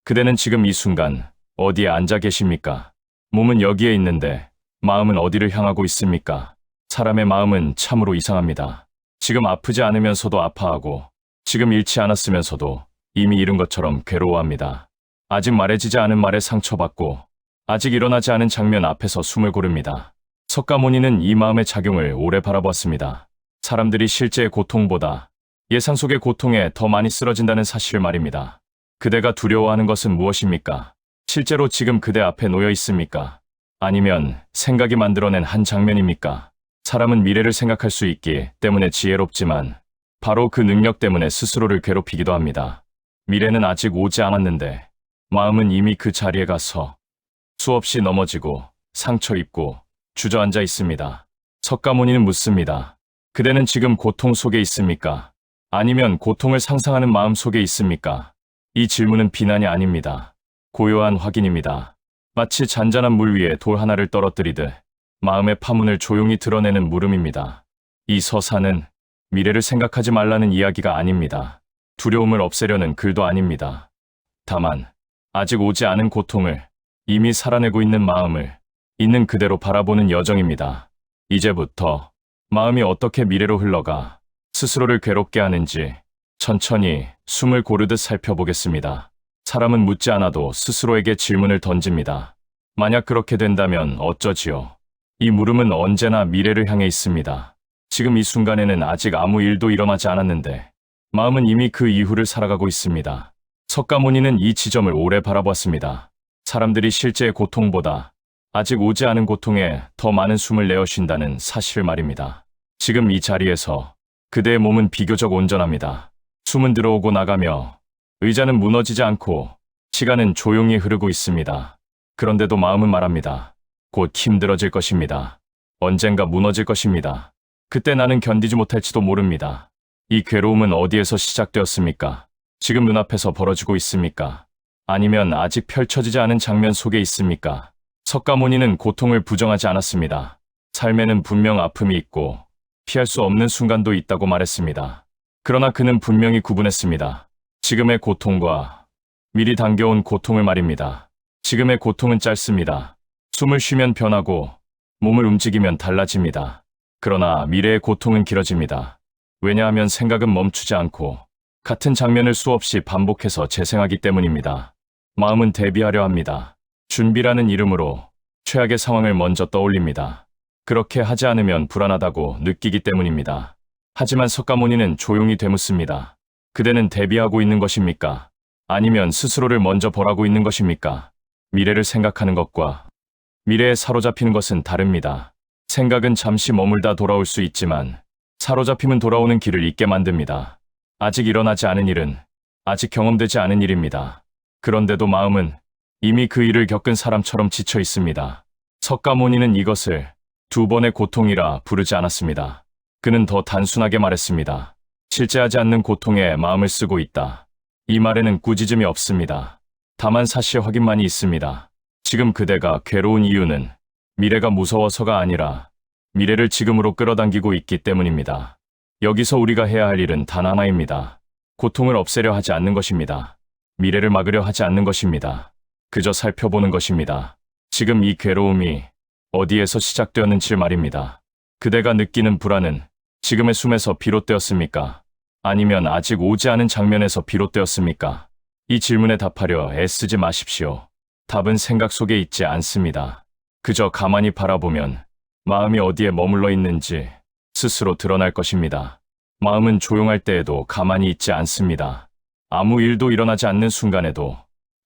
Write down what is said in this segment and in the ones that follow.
그대는 지금 이 순간 어디에 앉아 계십니까? 몸은 여기에 있는데 마음은 어디를 향하고 있습니까? 사람의 마음은 참으로 이상합니다. 지금 아프지 않으면서도 아파하고 지금 잃지 않았으면서도 이미 잃은 것처럼 괴로워합니다. 아직 말해지지 않은 말에 상처받고 아직 일어나지 않은 장면 앞에서 숨을 고릅니다. 석가모니는 이 마음의 작용을 오래 바라보았습니다. 사람들이 실제의 고통보다 예상 속의 고통에 더 많이 쓰러진다는 사실을 말입니다. 그대가 두려워하는 것은 무엇입니까? 실제로 지금 그대 앞에 놓여 있습니까? 아니면 생각이 만들어낸 한 장면입니까? 사람은 미래를 생각할 수 있기 때문에 지혜롭지만 바로 그 능력 때문에 스스로를 괴롭히기도 합니다. 미래는 아직 오지 않았는데 마음은 이미 그 자리에 가서 수없이 넘어지고 상처 입고 주저앉아 있습니다. 석가모니는 묻습니다. 그대는 지금 고통 속에 있습니까? 아니면 고통을 상상하는 마음 속에 있습니까? 이 질문은 비난이 아닙니다. 고요한 확인입니다. 마치 잔잔한 물 위에 돌 하나를 떨어뜨리듯 마음의 파문을 조용히 드러내는 물음입니다. 이 서사는 미래를 생각하지 말라는 이야기가 아닙니다. 두려움을 없애려는 글도 아닙니다. 다만 아직 오지 않은 고통을 이미 살아내고 있는 마음을 있는 그대로 바라보는 여정입니다. 이제부터 마음이 어떻게 미래로 흘러가 스스로를 괴롭게 하는지 천천히 숨을 고르듯 살펴보겠습니다. 사람은 묻지 않아도 스스로에게 질문을 던집니다. 만약 그렇게 된다면 어쩌지요? 이 물음은 언제나 미래를 향해 있습니다. 지금 이 순간에는 아직 아무 일도 일어나지 않았는데 마음은 이미 그 이후를 살아가고 있습니다. 석가모니는 이 지점을 오래 바라보았습니다. 사람들이 실제의 고통보다 아직 오지 않은 고통에 더 많은 숨을 내어 쉰다는 사실 말입니다. 지금 이 자리에서 그대의 몸은 비교적 온전합니다. 숨은 들어오고 나가며 의자는 무너지지 않고 시간은 조용히 흐르고 있습니다. 그런데도 마음은 말합니다. 곧 힘들어질 것입니다. 언젠가 무너질 것입니다. 그때 나는 견디지 못할지도 모릅니다. 이 괴로움은 어디에서 시작되었습니까? 지금 눈앞에서 벌어지고 있습니까? 아니면 아직 펼쳐지지 않은 장면 속에 있습니까? 석가모니는 고통을 부정하지 않았습니다. 삶에는 분명 아픔이 있고 피할 수 없는 순간도 있다고 말했습니다. 그러나 그는 분명히 구분했습니다. 지금의 고통과 미리 당겨온 고통을 말입니다. 지금의 고통은 짧습니다. 숨을 쉬면 변하고 몸을 움직이면 달라집니다. 그러나 미래의 고통은 길어집니다. 왜냐하면 생각은 멈추지 않고 같은 장면을 수없이 반복해서 재생하기 때문입니다. 마음은 대비하려 합니다. 준비라는 이름으로 최악의 상황을 먼저 떠올립니다. 그렇게 하지 않으면 불안하다고 느끼기 때문입니다. 하지만 석가모니는 조용히 되묻습니다. 그대는 대비하고 있는 것입니까? 아니면 스스로를 먼저 벌하고 있는 것입니까? 미래를 생각하는 것과 미래에 사로잡히는 것은 다릅니다. 생각은 잠시 머물다 돌아올 수 있지만 사로잡힘은 돌아오는 길을 잊게 만듭니다. 아직 일어나지 않은 일은 아직 경험되지 않은 일입니다. 그런데도 마음은 이미 그 일을 겪은 사람처럼 지쳐 있습니다. 석가모니는 이것을 두 번의 고통이라 부르지 않았습니다. 그는 더 단순하게 말했습니다. 실제하지 않는 고통에 마음을 쓰고 있다. 이 말에는 꾸짖음이 없습니다. 다만 사실 확인만이 있습니다. 지금 그대가 괴로운 이유는 미래가 무서워서가 아니라 미래를 지금으로 끌어당기고 있기 때문입니다. 여기서 우리가 해야 할 일은 단 하나입니다. 고통을 없애려 하지 않는 것입니다. 미래를 막으려 하지 않는 것입니다. 그저 살펴보는 것입니다. 지금 이 괴로움이 어디에서 시작되었는지 말입니다. 그대가 느끼는 불안은 지금의 숨에서 비롯되었습니까? 아니면 아직 오지 않은 장면에서 비롯되었습니까? 이 질문에 답하려 애쓰지 마십시오. 답은 생각 속에 있지 않습니다. 그저 가만히 바라보면 마음이 어디에 머물러 있는지 스스로 드러날 것입니다. 마음은 조용할 때에도 가만히 있지 않습니다. 아무 일도 일어나지 않는 순간에도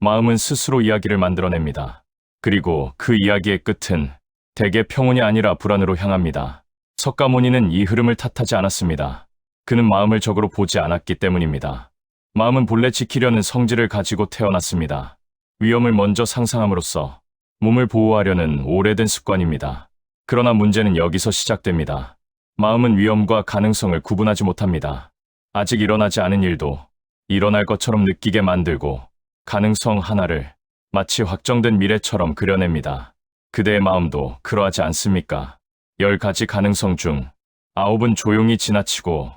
마음은 스스로 이야기를 만들어냅니다. 그리고 그 이야기의 끝은 대개 평온이 아니라 불안으로 향합니다. 석가모니는 이 흐름을 탓하지 않았습니다. 그는 마음을 적으로 보지 않았기 때문입니다. 마음은 본래 지키려는 성질을 가지고 태어났습니다. 위험을 먼저 상상함으로써 몸을 보호하려는 오래된 습관입니다. 그러나 문제는 여기서 시작됩니다. 마음은 위험과 가능성을 구분하지 못합니다. 아직 일어나지 않은 일도 일어날 것처럼 느끼게 만들고 가능성 하나를 마치 확정된 미래처럼 그려냅니다. 그대의 마음도 그러하지 않습니까? 10가지 가능성 중 9은 조용히 지나치고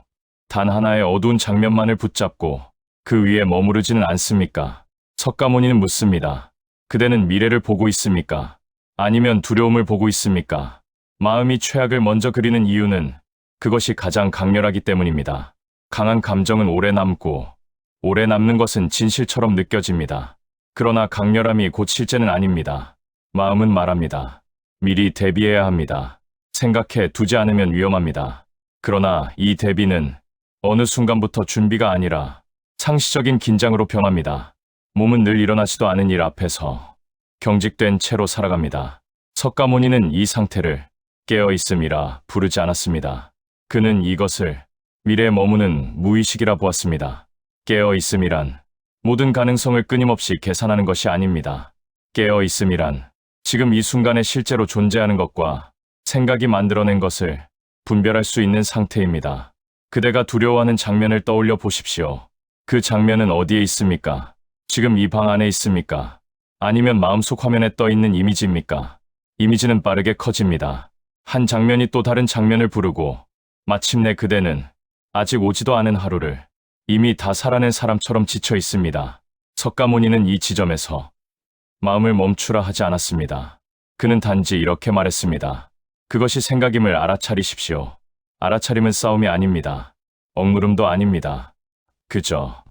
단 하나의 어두운 장면만을 붙잡고 그 위에 머무르지는 않습니까? 석가모니는 묻습니다. 그대는 미래를 보고 있습니까? 아니면 두려움을 보고 있습니까? 마음이 최악을 먼저 그리는 이유는 그것이 가장 강렬하기 때문입니다. 강한 감정은 오래 남고, 오래 남는 것은 진실처럼 느껴집니다. 그러나 강렬함이 곧 실제는 아닙니다. 마음은 말합니다. 미리 대비해야 합니다. 생각해 두지 않으면 위험합니다. 그러나 이 대비는 어느 순간부터 준비가 아니라 상시적인 긴장으로 변합니다. 몸은 늘 일어나지도 않은 일 앞에서 경직된 채로 살아갑니다. 석가모니는 이 상태를 깨어있음이라 부르지 않았습니다. 그는 이것을 미래에 머무는 무의식이라 보았습니다. 깨어있음이란 모든 가능성을 끊임없이 계산하는 것이 아닙니다. 깨어있음이란 지금 이 순간에 실제로 존재하는 것과 생각이 만들어낸 것을 분별할 수 있는 상태입니다. 그대가 두려워하는 장면을 떠올려 보십시오. 그 장면은 어디에 있습니까? 지금 이 방 안에 있습니까? 아니면 마음속 화면에 떠 있는 이미지입니까? 이미지는 빠르게 커집니다. 한 장면이 또 다른 장면을 부르고 마침내 그대는 아직 오지도 않은 하루를 이미 다 살아낸 사람처럼 지쳐 있습니다. 석가모니는 이 지점에서 마음을 멈추라 하지 않았습니다. 그는 단지 이렇게 말했습니다. 그것이 생각임을 알아차리십시오. 알아차림은 싸움이 아닙니다. 억물음도 아닙니다. 그저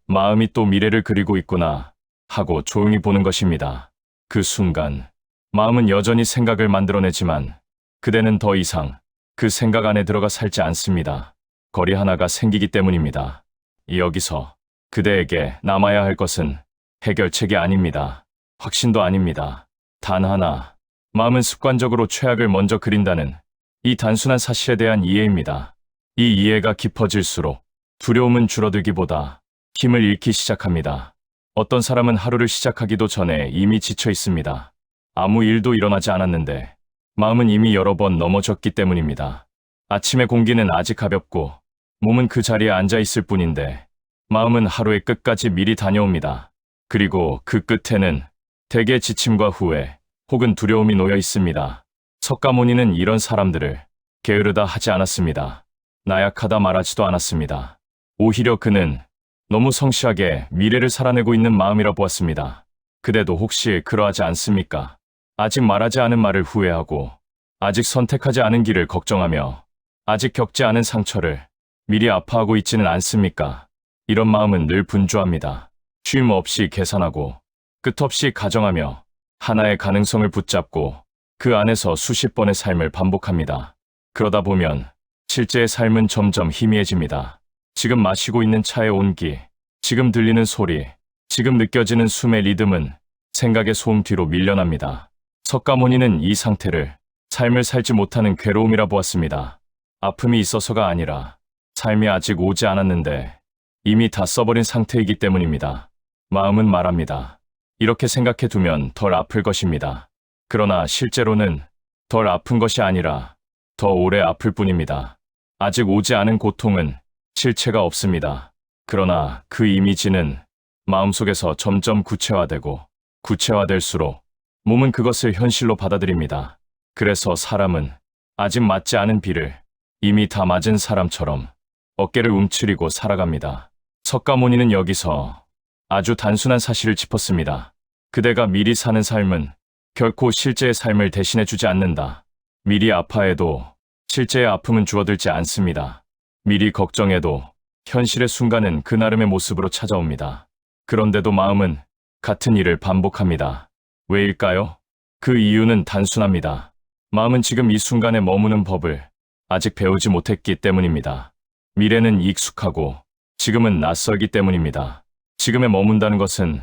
마음이 또 미래를 그리고 있구나 하고 조용히 보는 것입니다. 그 순간 마음은 여전히 생각을 만들어내지만 그대는 더 이상 그 생각 안에 들어가 살지 않습니다. 거리 하나가 생기기 때문입니다. 여기서 그대에게 남아야 할 것은 해결책이 아닙니다. 확신도 아닙니다. 단 하나, 마음은 습관적으로 최악을 먼저 그린다는 이 단순한 사실에 대한 이해입니다. 이 이해가 깊어질수록 두려움은 줄어들기보다 힘을 잃기 시작합니다. 어떤 사람은 하루를 시작하기도 전에 이미 지쳐 있습니다. 아무 일도 일어나지 않았는데 마음은 이미 여러 번 넘어졌기 때문입니다. 아침의 공기는 아직 가볍고 몸은 그 자리에 앉아 있을 뿐인데 마음은 하루의 끝까지 미리 다녀옵니다. 그리고 그 끝에는 대개 지침과 후회 혹은 두려움이 놓여 있습니다. 석가모니는 이런 사람들을 게으르다 하지 않았습니다. 나약하다 말하지도 않았습니다. 오히려 그는 너무 성실하게 미래를 살아내고 있는 마음이라 보았습니다. 그대도 혹시 그러하지 않습니까? 아직 말하지 않은 말을 후회하고 아직 선택하지 않은 길을 걱정하며 아직 겪지 않은 상처를 미리 아파하고 있지는 않습니까? 이런 마음은 늘 분주합니다. 쉼 없이 계산하고 끝없이 가정하며 하나의 가능성을 붙잡고 그 안에서 수십 번의 삶을 반복합니다. 그러다 보면 실제의 삶은 점점 희미해집니다. 지금 마시고 있는 차의 온기, 지금 들리는 소리, 지금 느껴지는 숨의 리듬은 생각의 소음 뒤로 밀려납니다. 석가모니는 이 상태를 삶을 살지 못하는 괴로움이라 보았습니다. 아픔이 있어서가 아니라 삶이 아직 오지 않았는데 이미 다 써버린 상태이기 때문입니다. 마음은 말합니다. 이렇게 생각해 두면 덜 아플 것입니다. 그러나 실제로는 덜 아픈 것이 아니라 더 오래 아플 뿐입니다. 아직 오지 않은 고통은 실체가 없습니다. 그러나 그 이미지는 마음속에서 점점 구체화되고 구체화될수록 몸은 그것을 현실로 받아들입니다. 그래서 사람은 아직 맞지 않은 비를 이미 다 맞은 사람처럼 어깨를 움츠리고 살아갑니다. 석가모니는 여기서 아주 단순한 사실을 짚었습니다. 그대가 미리 사는 삶은 결코 실제의 삶을 대신해주지 않는다. 미리 아파해도 실제의 아픔은 줄어들지 않습니다. 미리 걱정해도 현실의 순간은 그 나름의 모습으로 찾아옵니다. 그런데도 마음은 같은 일을 반복합니다. 왜일까요? 그 이유는 단순합니다. 마음은 지금 이 순간에 머무는 법을 아직 배우지 못했기 때문입니다. 미래는 익숙하고 지금은 낯설기 때문입니다. 지금에 머문다는 것은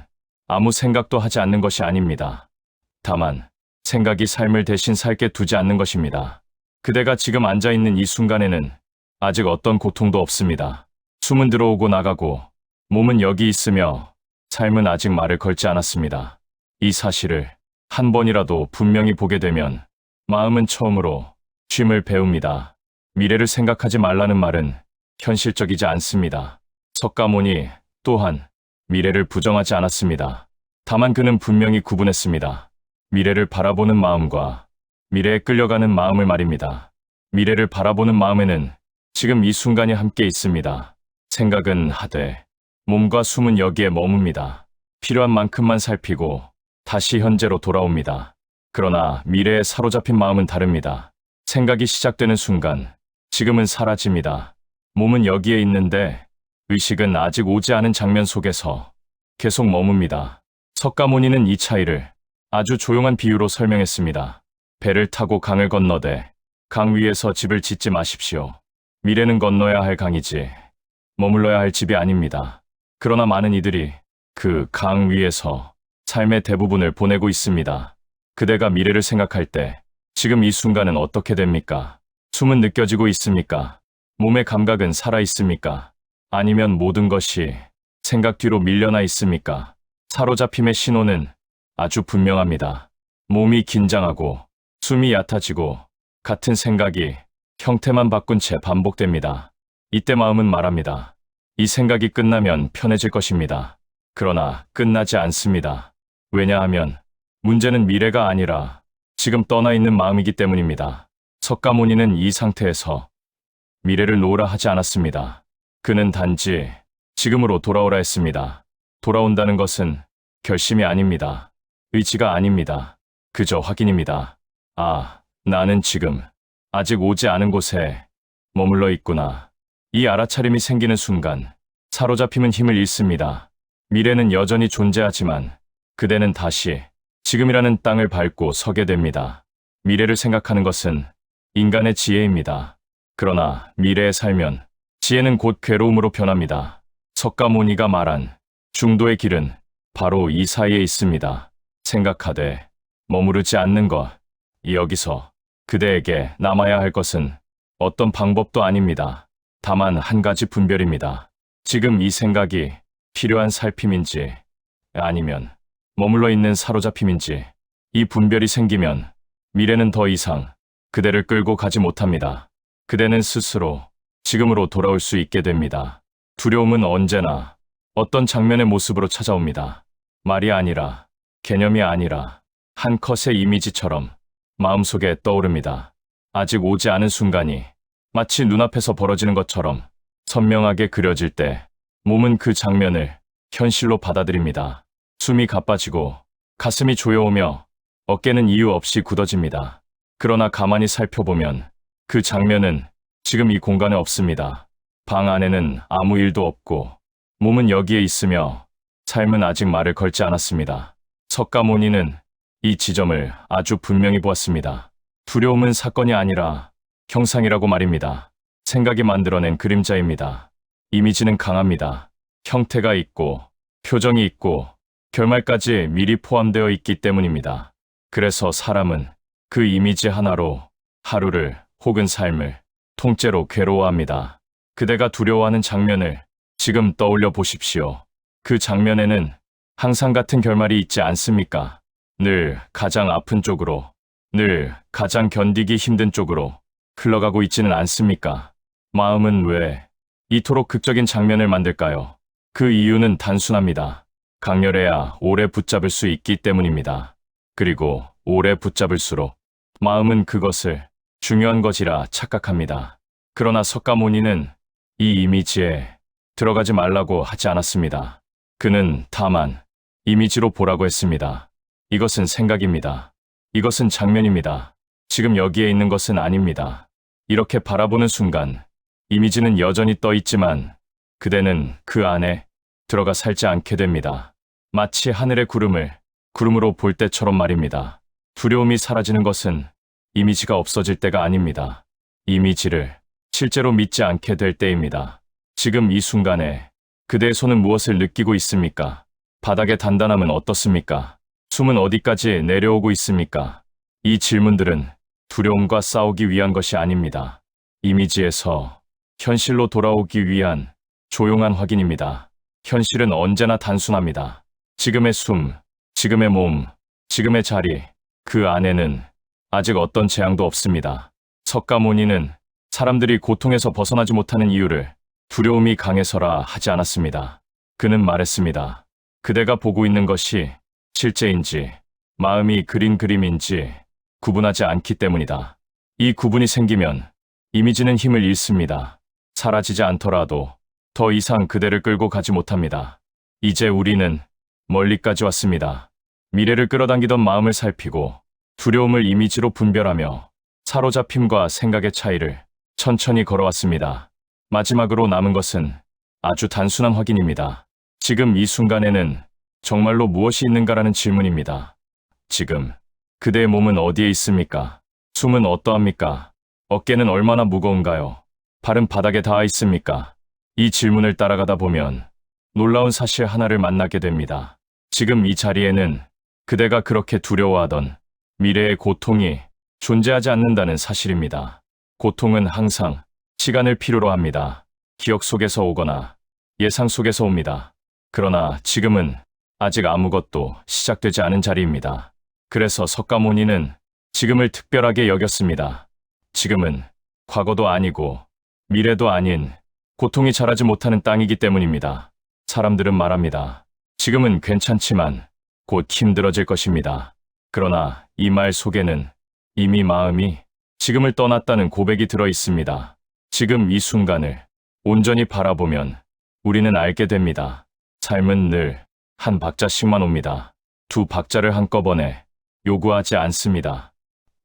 아무 생각도 하지 않는 것이 아닙니다. 다만 생각이 삶을 대신 살게 두지 않는 것입니다. 그대가 지금 앉아있는 이 순간에는 아직 어떤 고통도 없습니다. 숨은 들어오고 나가고 몸은 여기 있으며 삶은 아직 말을 걸지 않았습니다. 이 사실을 한 번이라도 분명히 보게 되면 마음은 처음으로 쉼을 배웁니다. 미래를 생각하지 말라는 말은 현실적이지 않습니다. 석가모니 또한 미래를 부정하지 않았습니다. 다만 그는 분명히 구분했습니다. 미래를 바라보는 마음과 미래에 끌려가는 마음을 말입니다. 미래를 바라보는 마음에는 지금 이 순간이 함께 있습니다. 생각은 하되 몸과 숨은 여기에 머뭅니다. 필요한 만큼만 살피고 다시 현재로 돌아옵니다. 그러나 미래에 사로잡힌 마음은 다릅니다. 생각이 시작되는 순간 지금은 사라집니다. 몸은 여기에 있는데 의식은 아직 오지 않은 장면 속에서 계속 머뭅니다. 석가모니는 이 차이를 아주 조용한 비유로 설명했습니다. 배를 타고 강을 건너되 강 위에서 집을 짓지 마십시오. 미래는 건너야 할 강이지 머물러야 할 집이 아닙니다. 그러나 많은 이들이 그 강 위에서 삶의 대부분을 보내고 있습니다. 그대가 미래를 생각할 때 지금 이 순간은 어떻게 됩니까? 숨은 느껴지고 있습니까? 몸의 감각은 살아 있습니까? 아니면 모든 것이 생각 뒤로 밀려나 있습니까? 사로잡힘의 신호는 아주 분명합니다. 몸이 긴장하고 숨이 얕아지고 같은 생각이 형태만 바꾼 채 반복됩니다. 이때 마음은 말합니다. 이 생각이 끝나면 편해질 것입니다. 그러나 끝나지 않습니다. 왜냐하면 문제는 미래가 아니라 지금 떠나 있는 마음이기 때문입니다. 석가모니는 이 상태에서 미래를 놓으라 하지 않았습니다. 그는 단지 지금으로 돌아오라 했습니다. 돌아온다는 것은 결심이 아닙니다. 의지가 아닙니다. 그저 확인입니다. 아, 나는 지금 아직 오지 않은 곳에 머물러 있구나. 이 알아차림이 생기는 순간 사로잡힘은 힘을 잃습니다. 미래는 여전히 존재하지만 그대는 다시 지금이라는 땅을 밟고 서게 됩니다. 미래를 생각하는 것은 인간의 지혜입니다. 그러나 미래에 살면 지혜는 곧 괴로움으로 변합니다. 석가모니가 말한 중도의 길은 바로 이 사이에 있습니다. 생각하되 머무르지 않는 것. 여기서 그대에게 남아야 할 것은 어떤 방법도 아닙니다. 다만 한 가지 분별입니다. 지금 이 생각이 필요한 살핌인지 아니면 머물러 있는 사로잡힘인지 이 분별이 생기면 미래는 더 이상 그대를 끌고 가지 못합니다. 그대는 스스로 지금으로 돌아올 수 있게 됩니다. 두려움은 언제나 어떤 장면의 모습으로 찾아옵니다. 말이 아니라 개념이 아니라 한 컷의 이미지처럼 마음속에 떠오릅니다. 아직 오지 않은 순간이 마치 눈앞에서 벌어지는 것처럼 선명하게 그려질 때 몸은 그 장면을 현실로 받아들입니다. 숨이 가빠지고 가슴이 조여오며 어깨는 이유 없이 굳어집니다. 그러나 가만히 살펴보면 그 장면은 지금 이 공간에 없습니다. 방 안에는 아무 일도 없고 몸은 여기에 있으며 삶은 아직 말을 걸지 않았습니다. 석가모니는 이 지점을 아주 분명히 보았습니다. 두려움은 사건이 아니라 형상이라고 말입니다. 생각이 만들어낸 그림자입니다. 이미지는 강합니다. 형태가 있고 표정이 있고 결말까지 미리 포함되어 있기 때문입니다. 그래서 사람은 그 이미지 하나로 하루를 혹은 삶을 통째로 괴로워합니다. 그대가 두려워하는 장면을 지금 떠올려 보십시오. 그 장면에는 항상 같은 결말이 있지 않습니까? 늘 가장 아픈 쪽으로, 늘 가장 견디기 힘든 쪽으로 흘러가고 있지는 않습니까? 마음은 왜 이토록 극적인 장면을 만들까요? 그 이유는 단순합니다. 강렬해야 오래 붙잡을 수 있기 때문입니다. 그리고 오래 붙잡을수록 마음은 그것을 중요한 것이라 착각합니다. 그러나 석가모니는 이 이미지에 들어가지 말라고 하지 않았습니다. 그는 다만 이미지로 보라고 했습니다. 이것은 생각입니다. 이것은 장면입니다. 지금 여기에 있는 것은 아닙니다. 이렇게 바라보는 순간 이미지는 여전히 떠 있지만 그대는 그 안에 들어가 살지 않게 됩니다. 마치 하늘의 구름을 구름으로 볼 때처럼 말입니다. 두려움이 사라지는 것은 이미지가 없어질 때가 아닙니다. 이미지를 실제로 믿지 않게 될 때입니다. 지금 이 순간에 그대의 손은 무엇을 느끼고 있습니까? 바닥의 단단함은 어떻습니까? 숨은 어디까지 내려오고 있습니까? 이 질문들은 두려움과 싸우기 위한 것이 아닙니다. 이미지에서 현실로 돌아오기 위한 조용한 확인입니다. 현실은 언제나 단순합니다. 지금의 숨, 지금의 몸, 지금의 자리, 그 안에는 아직 어떤 재앙도 없습니다. 석가모니는 사람들이 고통에서 벗어나지 못하는 이유를 두려움이 강해서라 하지 않았습니다. 그는 말했습니다. 그대가 보고 있는 것이 실제인지 마음이 그린 그림인지 구분하지 않기 때문이다. 이 구분이 생기면 이미지는 힘을 잃습니다. 사라지지 않더라도 더 이상 그대를 끌고 가지 못합니다. 이제 우리는 멀리까지 왔습니다. 미래를 끌어당기던 마음을 살피고 두려움을 이미지로 분별하며 사로잡힘과 생각의 차이를 천천히 걸어왔습니다. 마지막으로 남은 것은 아주 단순한 확인입니다. 지금 이 순간에는 정말로 무엇이 있는가라는 질문입니다. 지금 그대의 몸은 어디에 있습니까? 숨은 어떠합니까? 어깨는 얼마나 무거운가요? 발은 바닥에 닿아 있습니까? 이 질문을 따라가다 보면 놀라운 사실 하나를 만나게 됩니다. 지금 이 자리에는 그대가 그렇게 두려워하던 미래의 고통이 존재하지 않는다는 사실입니다. 고통은 항상 시간을 필요로 합니다. 기억 속에서 오거나 예상 속에서 옵니다. 그러나 지금은 아직 아무것도 시작되지 않은 자리입니다. 그래서 석가모니는 지금을 특별하게 여겼습니다. 지금은 과거도 아니고 미래도 아닌 고통이 자라지 못하는 땅이기 때문입니다. 사람들은 말합니다. 지금은 괜찮지만 곧 힘들어질 것입니다. 그러나 이 말 속에는 이미 마음이 지금을 떠났다는 고백이 들어 있습니다. 지금 이 순간을 온전히 바라보면 우리는 알게 됩니다. 삶은 늘 한 박자씩만 옵니다. 두 박자를 한꺼번에 요구하지 않습니다.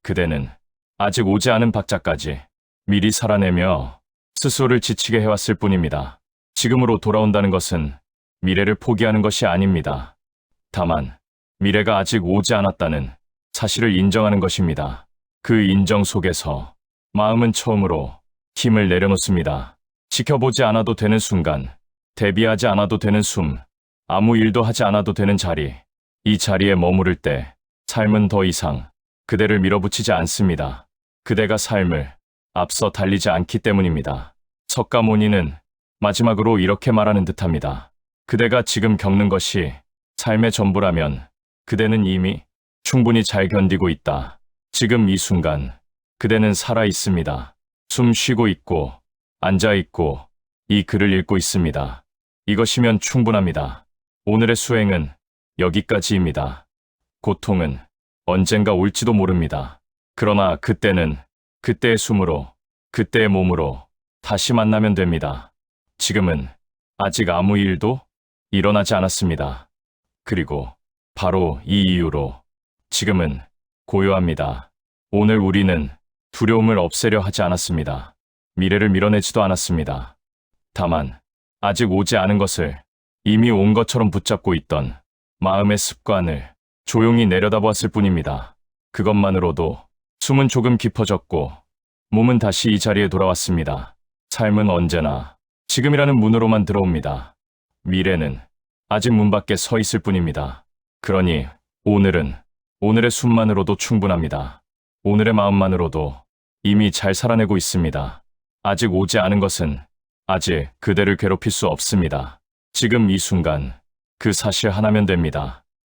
그대는 아직 오지 않은 박자까지 미리 살아내며 스스로를 지치게 해왔을 뿐입니다. 지금으로 돌아온다는 것은 미래를 포기하는 것이 아닙니다. 다만 미래가 아직 오지 않았다는 사실을 인정하는 것입니다. 그 인정 속에서 마음은 처음으로 힘을 내려놓습니다. 지켜보지 않아도 되는 순간, 대비하지 않아도 되는 숨, 아무 일도 하지 않아도 되는 자리, 이 자리에 머무를 때 삶은 더 이상 그대를 밀어붙이지 않습니다. 그대가 삶을 앞서 달리지 않기 때문입니다. 석가모니는 마지막으로 이렇게 말하는 듯합니다. 그대가 지금 겪는 것이 삶의 전부라면 그대는 이미 충분히 잘 견디고 있다. 지금 이 순간 그대는 살아 있습니다. 숨 쉬고 있고 앉아 있고 이 글을 읽고 있습니다. 이것이면 충분합니다. 오늘의 수행은 여기까지입니다. 고통은 언젠가 올지도 모릅니다. 그러나 그때는 그때의 숨으로, 그때의 몸으로 다시 만나면 됩니다. 지금은 아직 아무 일도 일어나지 않았습니다. 그리고 바로 이 이유로 지금은 고요합니다. 오늘 우리는 두려움을 없애려 하지 않았습니다. 미래를 밀어내지도 않았습니다. 다만 아직 오지 않은 것을 이미 온 것처럼 붙잡고 있던 마음의 습관을 조용히 내려다보았을 뿐입니다. 그것만으로도 숨은 조금 깊어졌고 몸은 다시 이 자리에 돌아왔습니다. 삶은 언제나 지금이라는 문으로만 들어옵니다. 미래는 아직 문 밖에 서 있을 뿐입니다. 그러니 오늘은 오늘의 숨만으로도 충분합니다. 오늘의 마음만으로도 이미 잘 살아내고 있습니다. 아직 오지 않은 것은 아직 그대를 괴롭힐 수 없습니다. 지금 이 순간 그 사실 하나면 됩니다.